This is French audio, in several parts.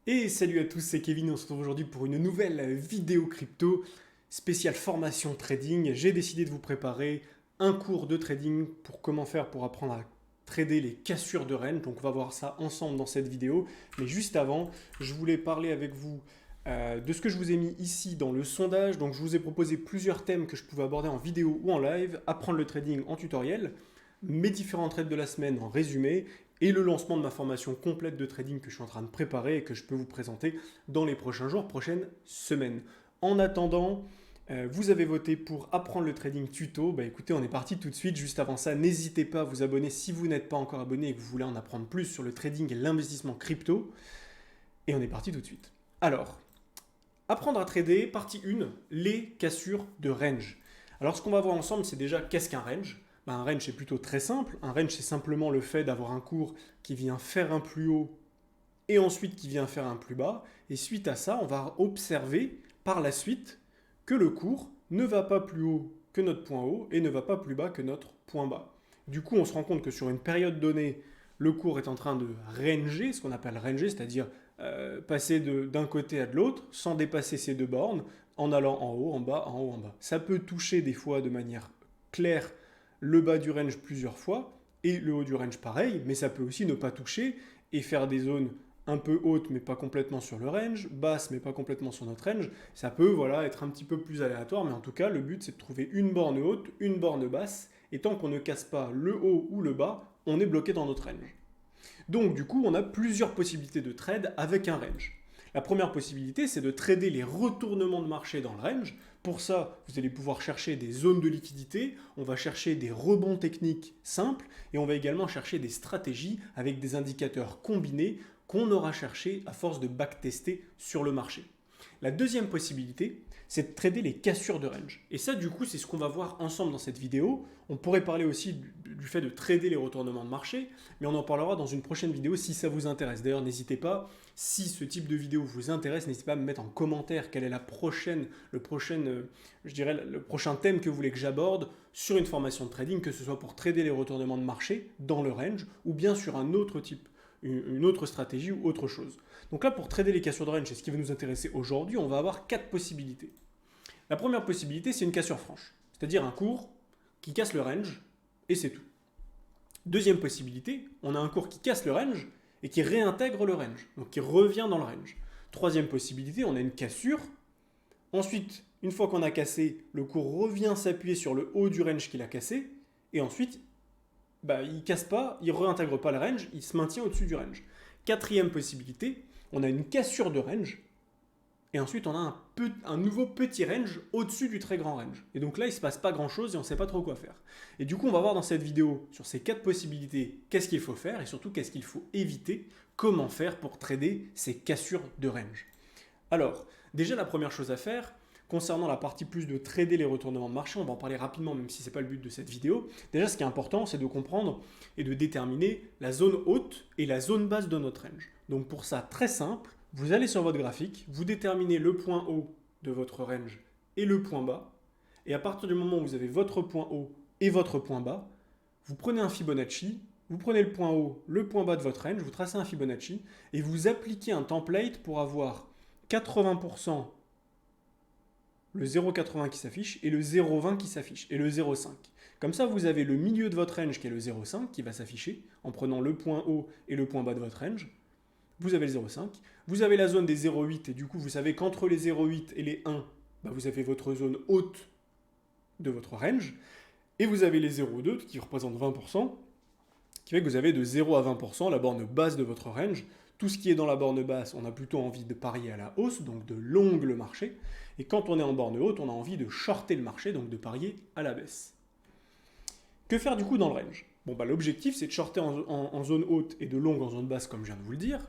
Et salut à tous, c'est Kevin, on se retrouve aujourd'hui pour une nouvelle vidéo crypto spéciale formation trading. J'ai décidé de vous préparer un cours de trading pour comment faire pour apprendre à trader les cassures de range. Donc on va voir ça ensemble dans cette vidéo. Mais juste avant, je voulais parler avec vous de ce que je vous ai mis ici dans le sondage. Donc je vous ai proposé plusieurs thèmes que je pouvais aborder en vidéo ou en live, apprendre le trading en tutoriel, mes différents trades de la semaine en résumé et le lancement de ma formation complète de trading que je suis en train de préparer et que je peux vous présenter dans les prochains jours, prochaines semaines. En attendant, vous avez voté pour apprendre le trading tuto. Bah écoutez, on est parti tout de suite. Juste avant ça, n'hésitez pas à vous abonner si vous n'êtes pas encore abonné et que vous voulez en apprendre plus sur le trading et l'investissement crypto. Et on est parti tout de suite. Alors, apprendre à trader, partie 1, les cassures de range. Alors ce qu'on va voir ensemble, c'est déjà qu'est-ce qu'un range. Un range, c'est plutôt très simple. Un range, c'est simplement le fait d'avoir un cours qui vient faire un plus haut et ensuite qui vient faire un plus bas. Et suite à ça, on va observer par la suite que le cours ne va pas plus haut que notre point haut et ne va pas plus bas que notre point bas. Du coup, on se rend compte que sur une période donnée, le cours est en train de ranger, ce qu'on appelle ranger, c'est-à-dire passer d'un côté à de l'autre sans dépasser ces deux bornes, en allant en haut, en bas, en haut, en bas. Ça peut toucher des fois de manière claire le bas du range plusieurs fois et le haut du range pareil, mais ça peut aussi ne pas toucher et faire des zones un peu hautes mais pas complètement sur le range, basses mais pas complètement sur notre range. Ça peut être un petit peu plus aléatoire, mais en tout cas le but c'est de trouver une borne haute, une borne basse, et tant qu'on ne casse pas le haut ou le bas, on est bloqué dans notre range. Donc du coup on a plusieurs possibilités de trade avec un range. La première possibilité, c'est de trader les retournements de marché dans le range. Pour ça, vous allez pouvoir chercher des zones de liquidité, on va chercher des rebonds techniques simples et on va également chercher des stratégies avec des indicateurs combinés qu'on aura cherché à force de backtester sur le marché. La deuxième possibilité, c'est de trader les cassures de range. Et ça, du coup, c'est ce qu'on va voir ensemble dans cette vidéo. On pourrait parler aussi du fait de trader les retournements de marché, mais on en parlera dans une prochaine vidéo si ça vous intéresse. D'ailleurs, n'hésitez pas, si ce type de vidéo vous intéresse, n'hésitez pas à me mettre en commentaire quel est le prochain thème que vous voulez que j'aborde sur une formation de trading, que ce soit pour trader les retournements de marché dans le range ou bien sur un autre type, une autre stratégie ou autre chose. Donc là, pour trader les cassures de range, c'est ce qui va nous intéresser aujourd'hui, on va avoir 4 possibilités. La première possibilité, c'est une cassure franche, c'est-à-dire un cours qui casse le range et c'est tout. Deuxième possibilité, on a un cours qui casse le range et qui réintègre le range, donc qui revient dans le range. Troisième possibilité, on a une cassure. Ensuite, une fois qu'on a cassé, le cours revient s'appuyer sur le haut du range qu'il a cassé et ensuite, il ne casse pas, il ne réintègre pas le range, il se maintient au-dessus du range. Quatrième possibilité, on a une cassure de range, et ensuite on a un nouveau petit range au-dessus du très grand range. Et donc là, il ne se passe pas grand-chose et on ne sait pas trop quoi faire. Et du coup, on va voir dans cette vidéo, sur ces 4 possibilités, qu'est-ce qu'il faut faire, et surtout qu'est-ce qu'il faut éviter, comment faire pour trader ces cassures de range. Alors, déjà la première chose à faire, concernant la partie plus de trader les retournements de marché, on va en parler rapidement même si ce n'est pas le but de cette vidéo. Déjà ce qui est important, c'est de comprendre et de déterminer la zone haute et la zone basse de notre range. Donc pour ça, très simple, vous allez sur votre graphique, vous déterminez le point haut de votre range et le point bas, et à partir du moment où vous avez votre point haut et votre point bas, vous prenez un Fibonacci, vous prenez le point haut, le point bas de votre range, vous tracez un Fibonacci, et vous appliquez un template pour avoir 80% le 0,80 qui s'affiche et le 0,20 qui s'affiche et le 0,5. Comme ça, vous avez le milieu de votre range qui est le 0,5 qui va s'afficher en prenant le point haut et le point bas de votre range. Vous avez le 0,5. Vous avez la zone des 0,8 et du coup, vous savez qu'entre les 0,8 et les 1, vous avez votre zone haute de votre range. Et vous avez les 0,2 qui représentent 20%, qui fait que vous avez de 0 à 20% la borne basse de votre range. Tout ce qui est dans la borne basse, on a plutôt envie de parier à la hausse, donc de long le marché. Et quand on est en borne haute, on a envie de shorter le marché, donc de parier à la baisse. Que faire du coup dans le range? L'objectif, c'est de shorter en zone haute et de long en zone basse, comme je viens de vous le dire.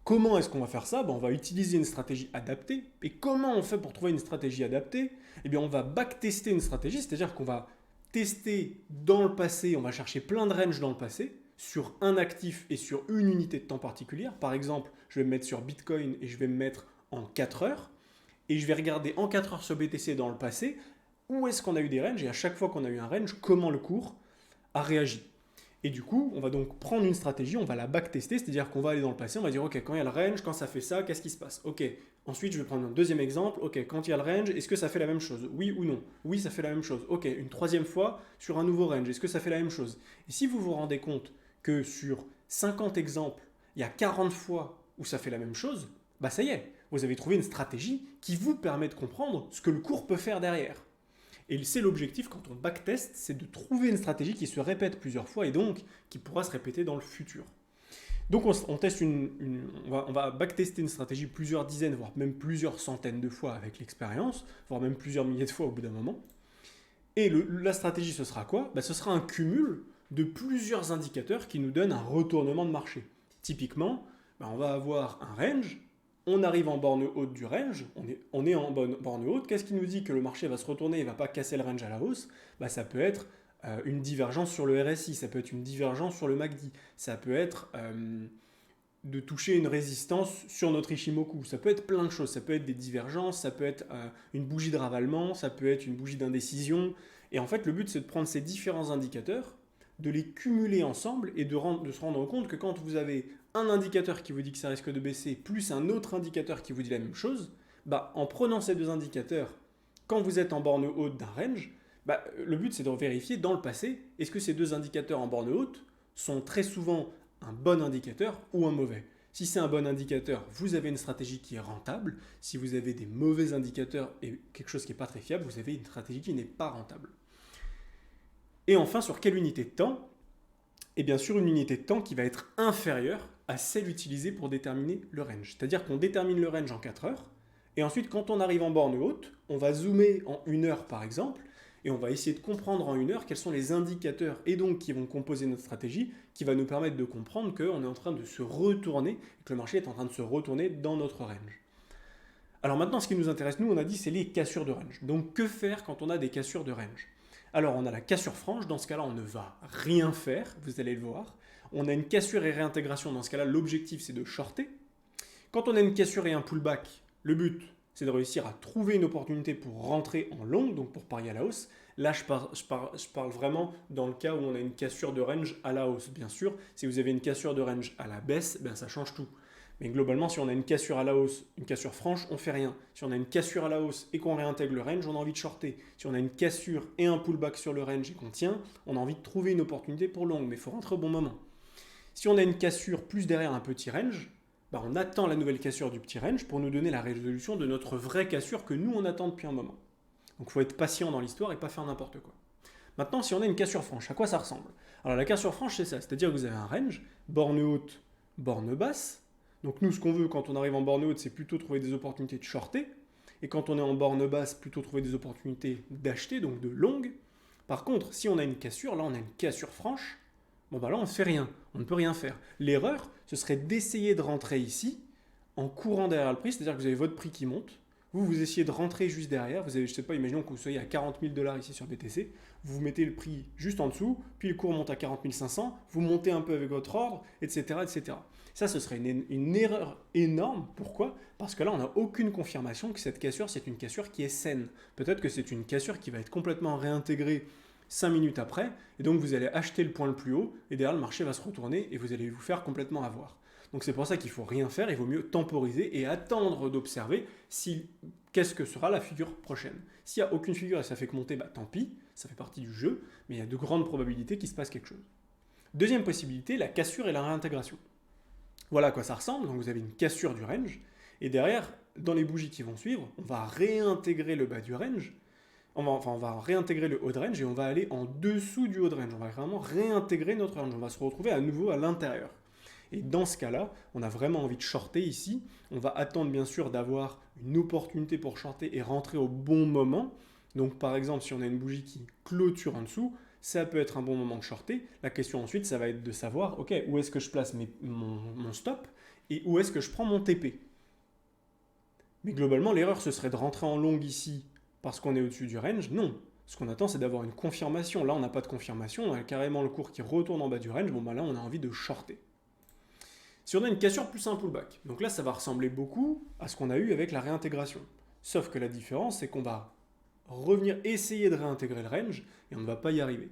Comment est-ce qu'on va faire ça? On va utiliser une stratégie adaptée. Et comment on fait pour trouver une stratégie adaptée? On va backtester une stratégie, c'est-à-dire qu'on va tester dans le passé, on va chercher plein de ranges dans le passé, sur un actif et sur une unité de temps particulière. Par exemple, je vais me mettre sur Bitcoin et je vais me mettre en 4 heures. Et je vais regarder en 4 heures sur BTC dans le passé, où est-ce qu'on a eu des ranges, et à chaque fois qu'on a eu un range, comment le cours a réagi. Et du coup, on va donc prendre une stratégie, on va la backtester, c'est-à-dire qu'on va aller dans le passé, on va dire, ok, quand il y a le range, quand ça fait ça, qu'est-ce qui se passe? Ok, ensuite je vais prendre un deuxième exemple, ok, quand il y a le range, est-ce que ça fait la même chose? Oui ou non? Oui, ça fait la même chose. Ok, une troisième fois sur un nouveau range, est-ce que ça fait la même chose? Et si vous vous rendez compte que sur 50 exemples, il y a 40 fois où ça fait la même chose, bah ça y est, vous avez trouvé une stratégie qui vous permet de comprendre ce que le cours peut faire derrière. Et c'est l'objectif quand on backteste, c'est de trouver une stratégie qui se répète plusieurs fois et donc qui pourra se répéter dans le futur. Donc on teste on va backtester une stratégie plusieurs dizaines, voire même plusieurs centaines de fois avec l'expérience, voire même plusieurs milliers de fois au bout d'un moment. Et la stratégie, ce sera quoi? Ce sera un cumul de plusieurs indicateurs qui nous donnent un retournement de marché. Typiquement, on va avoir un range, on arrive en borne haute du range, on est en borne haute, qu'est-ce qui nous dit que le marché va se retourner et ne va pas casser le range à la hausse? Ça peut être une divergence sur le RSI, ça peut être une divergence sur le MACD, ça peut être de toucher une résistance sur notre Ichimoku, ça peut être plein de choses, ça peut être des divergences, ça peut être une bougie de ravalement, ça peut être une bougie d'indécision, et en fait le but c'est de prendre ces différents indicateurs, de les cumuler ensemble et de se rendre compte que quand vous avez un indicateur qui vous dit que ça risque de baisser, plus un autre indicateur qui vous dit la même chose, en prenant ces deux indicateurs, quand vous êtes en borne haute d'un range, le but c'est de vérifier dans le passé, est-ce que ces deux indicateurs en borne haute sont très souvent un bon indicateur ou un mauvais. Si c'est un bon indicateur, vous avez une stratégie qui est rentable. Si vous avez des mauvais indicateurs et quelque chose qui n'est pas très fiable, vous avez une stratégie qui n'est pas rentable. Et enfin, sur quelle unité de temps? Et bien sûr, une unité de temps qui va être inférieure à celle utilisée pour déterminer le range. C'est-à-dire qu'on détermine le range en 4 heures, et ensuite, quand on arrive en borne haute, on va zoomer en 1 heure par exemple, et on va essayer de comprendre en 1 heure quels sont les indicateurs et donc qui vont composer notre stratégie, qui va nous permettre de comprendre qu'on est en train de se retourner, et que le marché est en train de se retourner dans notre range. Alors maintenant, ce qui nous intéresse, nous, on a dit, c'est les cassures de range. Donc que faire quand on a des cassures de range? Alors on a la cassure franche, dans ce cas-là, on ne va rien faire, vous allez le voir. On a une cassure et réintégration, dans ce cas-là, l'objectif c'est de shorter. Quand on a une cassure et un pullback, le but c'est de réussir à trouver une opportunité pour rentrer en long, donc pour parier à la hausse. Là, je parle vraiment dans le cas où on a une cassure de range à la hausse. Bien sûr, si vous avez une cassure de range à la baisse, ça change tout. Mais globalement, si on a une cassure à la hausse, une cassure franche, on ne fait rien. Si on a une cassure à la hausse et qu'on réintègre le range, on a envie de shorter. Si on a une cassure et un pullback sur le range et qu'on tient, on a envie de trouver une opportunité pour long, mais il faut rentrer au bon moment. Si on a une cassure plus derrière un petit range, on attend la nouvelle cassure du petit range pour nous donner la résolution de notre vraie cassure que nous on attend depuis un moment. Donc il faut être patient dans l'histoire et pas faire n'importe quoi. Maintenant, si on a une cassure franche, à quoi ça ressemble? Alors la cassure franche, c'est ça, c'est-à-dire que vous avez un range, borne haute, borne basse. Donc nous, ce qu'on veut quand on arrive en borne haute, c'est plutôt trouver des opportunités de shorter. Et quand on est en borne basse, plutôt trouver des opportunités d'acheter, donc de longue. Par contre, si on a une cassure, là on a une cassure franche, là on ne fait rien, on ne peut rien faire. L'erreur, ce serait d'essayer de rentrer ici en courant derrière le prix, c'est-à-dire que vous avez votre prix qui monte, vous essayez de rentrer juste derrière, vous avez, je sais pas, imaginons que vous soyez à 40 000 $ ici sur BTC, vous mettez le prix juste en dessous, puis le cours monte à 40 500, vous montez un peu avec votre ordre, etc. etc. Ça, ce serait une erreur énorme. Pourquoi? Parce que là, on n'a aucune confirmation que cette cassure, c'est une cassure qui est saine. Peut-être que c'est une cassure qui va être complètement réintégrée 5 minutes après, et donc vous allez acheter le point le plus haut, et derrière le marché va se retourner, et vous allez vous faire complètement avoir. Donc c'est pour ça qu'il ne faut rien faire, il vaut mieux temporiser et attendre d'observer qu'est-ce que sera la figure prochaine. S'il n'y a aucune figure et ça fait que monter, tant pis, ça fait partie du jeu, mais il y a de grandes probabilités qu'il se passe quelque chose. Deuxième possibilité, la cassure et la réintégration. Voilà à quoi ça ressemble, donc vous avez une cassure du range, et derrière, dans les bougies qui vont suivre, on va réintégrer le bas du range, on va réintégrer le haut de range et on va aller en dessous du haut de range. On va vraiment réintégrer notre range, on va se retrouver à nouveau à l'intérieur. Et dans ce cas-là, on a vraiment envie de shorter ici. On va attendre bien sûr d'avoir une opportunité pour shorter et rentrer au bon moment. Donc par exemple, si on a une bougie qui clôture en dessous, ça peut être un bon moment de shorter. La question ensuite, ça va être de savoir, ok, où est-ce que je place mon stop et où est-ce que je prends mon TP. Mais globalement, l'erreur, ce serait de rentrer en long ici parce qu'on est au-dessus du range. Non. Ce qu'on attend, c'est d'avoir une confirmation. Là, on n'a pas de confirmation. On a carrément le cours qui retourne en bas du range. Là, on a envie de shorter. Si on a une cassure plus un pullback, donc là ça va ressembler beaucoup à ce qu'on a eu avec la réintégration. Sauf que la différence c'est qu'on va revenir essayer de réintégrer le range et on ne va pas y arriver.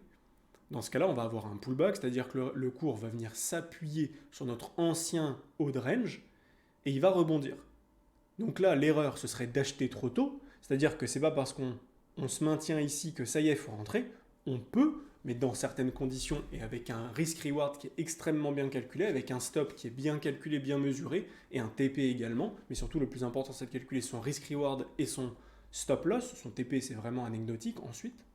Dans ce cas-là, on va avoir un pullback, c'est-à-dire que le cours va venir s'appuyer sur notre ancien haut de range et il va rebondir. Donc là, l'erreur, ce serait d'acheter trop tôt, c'est-à-dire que c'est pas parce qu'on se maintient ici que ça y est, il faut rentrer. On peut, mais dans certaines conditions et avec un risk-reward qui est extrêmement bien calculé, avec un stop qui est bien calculé, bien mesuré, et un TP également, mais surtout le plus important c'est de calculer son risk-reward et son stop-loss. Son TP c'est vraiment anecdotique ensuite.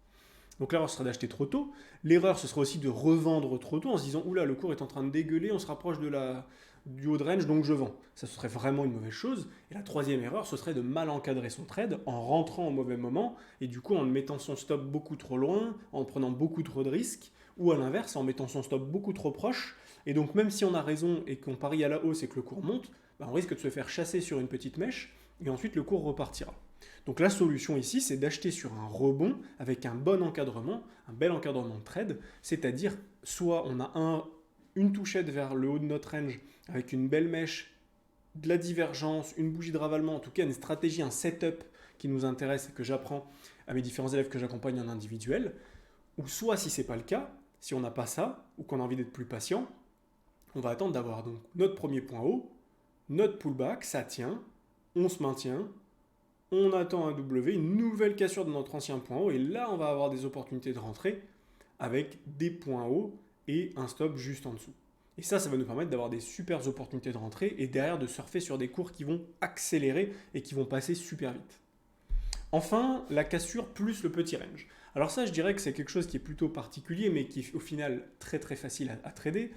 Donc l'erreur serait d'acheter trop tôt. L'erreur ce serait aussi de revendre trop tôt en se disant oula, le cours est en train de dégueuler, on se rapproche du haut de range donc je vends. Ça ce serait vraiment une mauvaise chose. Et la troisième erreur ce serait de mal encadrer son trade en rentrant au mauvais moment et du coup en mettant son stop beaucoup trop loin, en prenant beaucoup trop de risques, ou à l'inverse en mettant son stop beaucoup trop proche. Et donc même si on a raison et qu'on parie à la hausse et que le cours monte, on risque de se faire chasser sur une petite mèche et ensuite le cours repartira. Donc la solution ici, c'est d'acheter sur un rebond avec un bon encadrement, un bel encadrement de trade, c'est-à-dire soit on a une touchette vers le haut de notre range avec une belle mèche, de la divergence, une bougie de ravalement, en tout cas une stratégie, un setup qui nous intéresse et que j'apprends à mes différents élèves que j'accompagne en individuel, ou soit si ce n'est pas le cas, si on n'a pas ça, ou qu'on a envie d'être plus patient, on va attendre d'avoir donc notre premier point haut, notre pullback, ça tient, on se maintient, on attend un W, une nouvelle cassure de notre ancien point haut, et là on va avoir des opportunités de rentrer avec des points hauts et un stop juste en dessous. Et ça va nous permettre d'avoir des super opportunités de rentrer et derrière de surfer sur des cours qui vont accélérer et qui vont passer super vite. Enfin, la cassure plus le petit range. Alors ça, je dirais que c'est quelque chose qui est plutôt particulier, mais qui est au final très très facile à trader.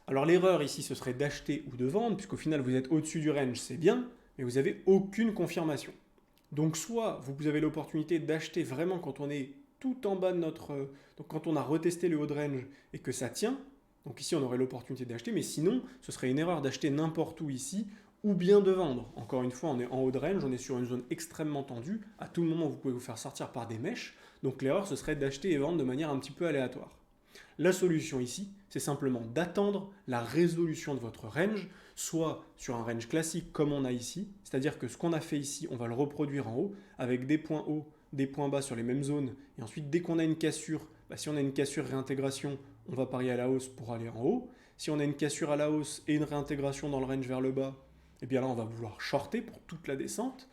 Alors l'erreur ici, ce serait d'acheter ou de vendre, puisqu'au final vous êtes au-dessus du range, c'est bien, mais vous n'avez aucune confirmation. Donc soit vous avez l'opportunité d'acheter vraiment quand on est tout en bas de notre... Donc quand on a retesté le haut de range et que ça tient, donc ici on aurait l'opportunité d'acheter, mais sinon ce serait une erreur d'acheter n'importe où ici ou bien de vendre. Encore une fois, on est en haut de range, on est sur une zone extrêmement tendue, à tout moment vous pouvez vous faire sortir par des mèches, donc l'erreur ce serait d'acheter et vendre de manière un petit peu aléatoire. La solution ici, c'est simplement d'attendre la résolution de votre range, soit sur un range classique comme on a ici, c'est-à-dire que ce qu'on a fait ici, on va le reproduire en haut, avec des points hauts, des points bas sur les mêmes zones, et ensuite dès qu'on a une cassure, si on a une cassure réintégration, on va parier à la hausse pour aller en haut. Si on a une cassure à la hausse et une réintégration dans le range vers le bas, et bien là on va vouloir shorter pour toute la descente.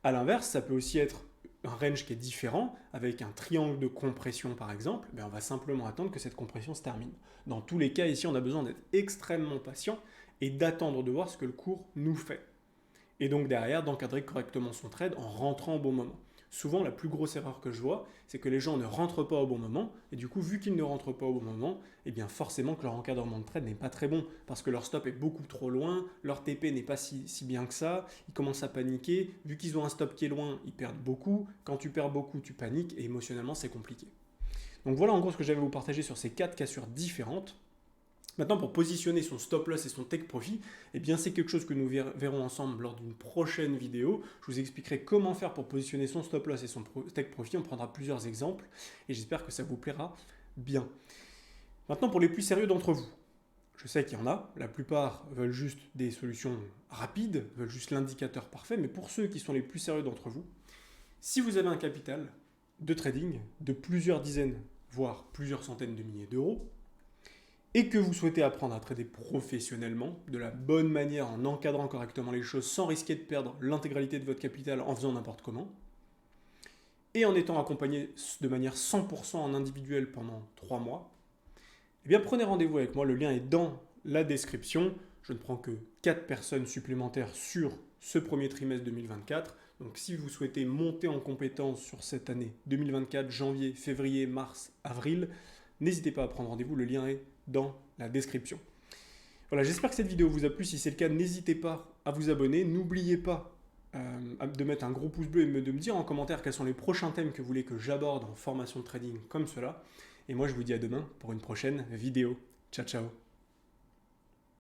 A l'inverse, ça peut aussi être un range qui est différent, avec un triangle de compression par exemple, on va simplement attendre que cette compression se termine. Dans tous les cas, ici, on a besoin d'être extrêmement patient et d'attendre de voir ce que le cours nous fait. Et donc derrière, d'encadrer correctement son trade en rentrant au bon moment. Souvent, la plus grosse erreur que je vois, c'est que les gens ne rentrent pas au bon moment, et du coup, vu qu'ils ne rentrent pas au bon moment, forcément que leur encadrement de trade n'est pas très bon, parce que leur stop est beaucoup trop loin, leur TP n'est pas si bien que ça, ils commencent à paniquer, vu qu'ils ont un stop qui est loin, ils perdent beaucoup, quand tu perds beaucoup, tu paniques, et émotionnellement, c'est compliqué. Donc voilà en gros ce que j'avais à vous partager sur ces 4 cassures différentes. Maintenant, pour positionner son stop loss et son take profit, c'est quelque chose que nous verrons ensemble lors d'une prochaine vidéo. Je vous expliquerai comment faire pour positionner son stop loss et son take profit. On prendra plusieurs exemples et j'espère que ça vous plaira bien. Maintenant, pour les plus sérieux d'entre vous, je sais qu'il y en a, la plupart veulent juste des solutions rapides, veulent juste l'indicateur parfait, mais pour ceux qui sont les plus sérieux d'entre vous, si vous avez un capital de trading de plusieurs dizaines, voire plusieurs centaines de milliers d'euros, et que vous souhaitez apprendre à trader professionnellement, de la bonne manière, en encadrant correctement les choses, sans risquer de perdre l'intégralité de votre capital en faisant n'importe comment, et en étant accompagné de manière 100% en individuel pendant 3 mois, prenez rendez-vous avec moi, le lien est dans la description. Je ne prends que 4 personnes supplémentaires sur ce premier trimestre 2024. Donc si vous souhaitez monter en compétence sur cette année 2024, janvier, février, mars, avril, n'hésitez pas à prendre rendez-vous, le lien est dans la description. Voilà, j'espère que cette vidéo vous a plu. Si c'est le cas, n'hésitez pas à vous abonner. N'oubliez pas de mettre un gros pouce bleu et de me dire en commentaire quels sont les prochains thèmes que vous voulez que j'aborde en formation de trading comme cela. Et moi, je vous dis à demain pour une prochaine vidéo. Ciao, ciao.